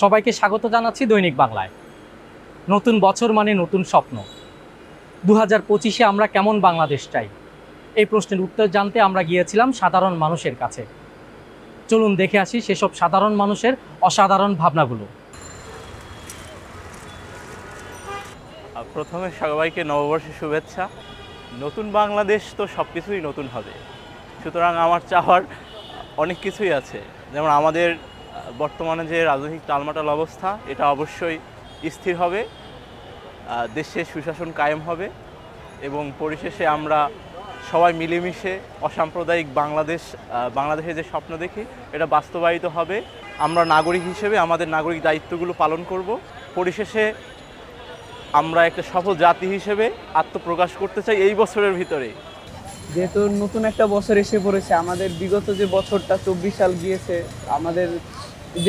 সবাইকে স্বাগত জানাচ্ছি দৈনিক বাংলায়। নতুন বছর মানে নতুন স্বপ্ন। 2025-এ আমরা কেমন বাংলাদেশ চাই, এই প্রশ্নের উত্তর জানতে আমরা গিয়েছিলাম সাধারণ মানুষের কাছে। চলুন দেখে আসি সেসব সাধারণ মানুষের অসাধারণ ভাবনাগুলো। প্রথমে সবাইকে নববর্ষের শুভেচ্ছা। নতুন বাংলাদেশ তো সব কিছুই নতুন হবে, সুতরাং আমার চাওয়ার অনেক কিছুই আছে। যেমন আমাদের বর্তমানে যে রাজনৈতিক টালমাটাল অবস্থা, এটা অবশ্যই স্থির হবে, দেশে সুশাসন কায়েম হবে এবং পরিশেষে আমরা সবাই মিলেমিশে অসাম্প্রদায়িক বাংলাদেশে যে স্বপ্ন দেখি এটা বাস্তবায়িত হবে। আমরা নাগরিক হিসেবে আমাদের নাগরিক দায়িত্বগুলো পালন করব। পরিশেষে আমরা একটা সফল জাতি হিসেবে আত্মপ্রকাশ করতে চাই এই বছরের ভিতরে। যেহেতু নতুন একটা বছর এসে পড়েছে, আমাদের বিগত যে বছরটা 24 সাল গিয়েছে, আমাদের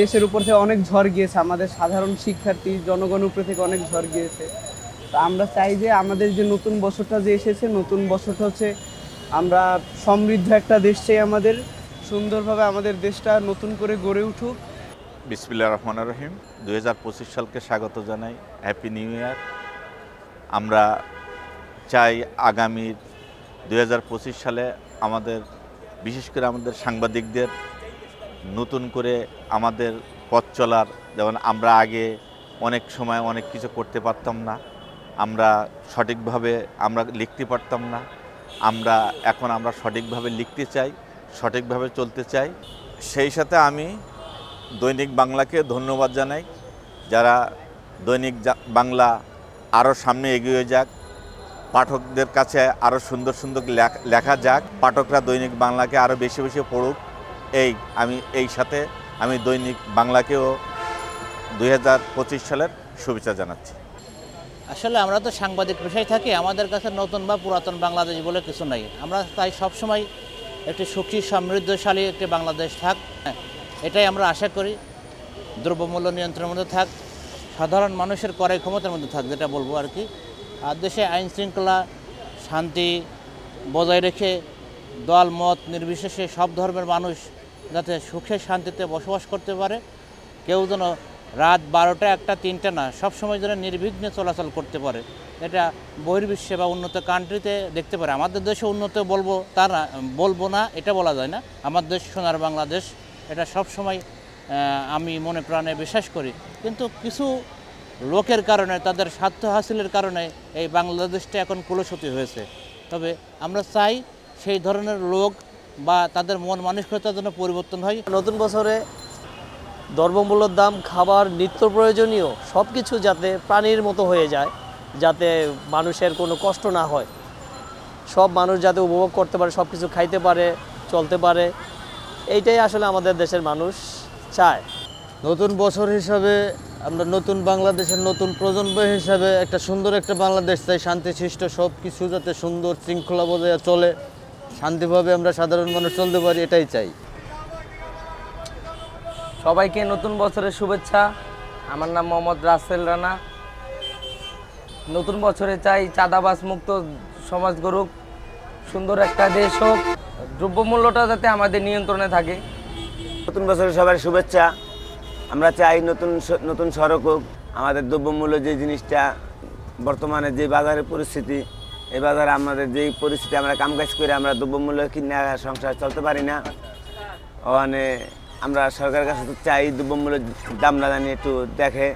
দেশের উপর থেকে অনেক ঝড় গিয়েছে, আমাদের সাধারণ শিক্ষার্থী জনগণ উপর থেকে অনেক ঝড় গিয়েছে। তো আমরা চাই যে আমাদের যে নতুন বছরটা যে এসেছে, নতুন বছরটা হচ্ছে আমরা সমৃদ্ধ একটা দেশ চাই, আমাদের সুন্দরভাবে আমাদের দেশটা নতুন করে গড়ে উঠুক। বিসমিল্লাহির রহমানির রহিম। 2025 সালকে স্বাগত জানাই, হ্যাপি নিউ ইয়ার। আমরা চাই আগামী 2025 সালে আমাদের, বিশেষ করে আমাদের সাংবাদিকদের নতুন করে আমাদের পথ চলার, যেমন আমরা আগে অনেক সময় অনেক কিছু করতে পারতাম না, আমরা সঠিকভাবে আমরা লিখতে পারতাম না, এখন আমরা সঠিকভাবে লিখতে চাই, সঠিকভাবে চলতে চাই। সেই সাথে আমি দৈনিক বাংলাকে ধন্যবাদ জানাই, যারা দৈনিক বাংলা আরও সামনে এগিয়ে যাক, পাঠকদের কাছে আরও সুন্দর সুন্দর লেখা যাক, পাঠকরা দৈনিক বাংলাকে আরও বেশি বেশি পড়ুক। আমি দৈনিক বাংলাকেও 2025 সালের শুভেচ্ছা জানাচ্ছি। আসলে আমরা তো সাংবাদিক পেশায় থাকি, আমাদের কাছে নতুন বা পুরাতন বাংলাদেশ বলে কিছু নাই। আমরা তাই সবসময় একটি সুখী সমৃদ্ধশালী একটি বাংলাদেশ থাক, এটাই আমরা আশা করি। দ্রব্যমূল্য নিয়ন্ত্রণের মধ্যে থাক, সাধারণ মানুষের ক্রয় ক্ষমতার মধ্যে থাক, যেটা বলবো আর কি। আর দেশে আইন শৃঙ্খলা শান্তি বজায় রেখে দল মত নির্বিশেষে সব ধর্মের মানুষ যাতে সুখে শান্তিতে বসবাস করতে পারে, কেউ যেন রাত 12টা 1টা 3টা না, সবসময় যেন নির্বিঘ্নে চলাচল করতে পারে। এটা বহির্বিশ্বে বা উন্নত কান্ট্রিতে দেখতে পারে। আমাদের দেশে উন্নত বলবো না এটা বলা যায় না। আমার দেশ সোনার বাংলাদেশ, এটা সবসময় আমি মনে প্রাণে বিশ্বাস করি। কিন্তু কিছু লোকের কারণে, তাদের স্বার্থ হাসিলের কারণে এই বাংলাদেশটা এখন কুলসতী হয়েছে। তবে আমরা চাই সেই ধরনের লোক বা তাদের মন মানসিকতার জন্য পরিবর্তন হয়। নতুন বছরে দ্রব্যমূল্যের দাম, খাবার, নিত্য প্রয়োজনীয় সব কিছু যাতে প্রাণীর মতো হয়ে যায়, যাতে মানুষের কোনো কষ্ট না হয়, সব মানুষ যাতে উপভোগ করতে পারে, সব কিছু খাইতে পারে, চলতে পারে, এইটাই আসলে আমাদের দেশের মানুষ চায়। নতুন বছর হিসাবে আমরা নতুন বাংলাদেশের নতুন প্রজন্ম হিসাবে একটা সুন্দর একটা বাংলাদেশ চাই, শান্তিশিষ্ট সব কিছু যাতে সুন্দর শৃঙ্খলা বজায় চলে, শান্তিভাবে আমরা সাধারণ মানুষ চলতে পারি, এটাই চাই। সবাইকে নতুন বছরের শুভেচ্ছা। আমার নাম মোহাম্মদ রাসেল রানা। নতুন বছরে চাই চাঁদাবাজ মুক্ত সমাজ গড়ুক, সুন্দর একটা দেশ হোক, দ্রব্যমূল্যটা যাতে আমাদের নিয়ন্ত্রণে থাকে। নতুন বছরের সবার শুভেচ্ছা। আমরা চাই নতুন সড়ক হোক। আমাদের দ্রব্যমূল্য যে জিনিসটা, বর্তমানে যে বাজারের পরিস্থিতি, এই বাজারে আমাদের যেই পরিস্থিতি, আমরা কামকাজ করে আমরা দ্রব্যমূল্য কিনে সংসার চলতে পারি না। ওখানে আমরা সরকারের কাছে চাই দ্রব্যমূল্যের দাম না জানিয়ে একটু দেখে।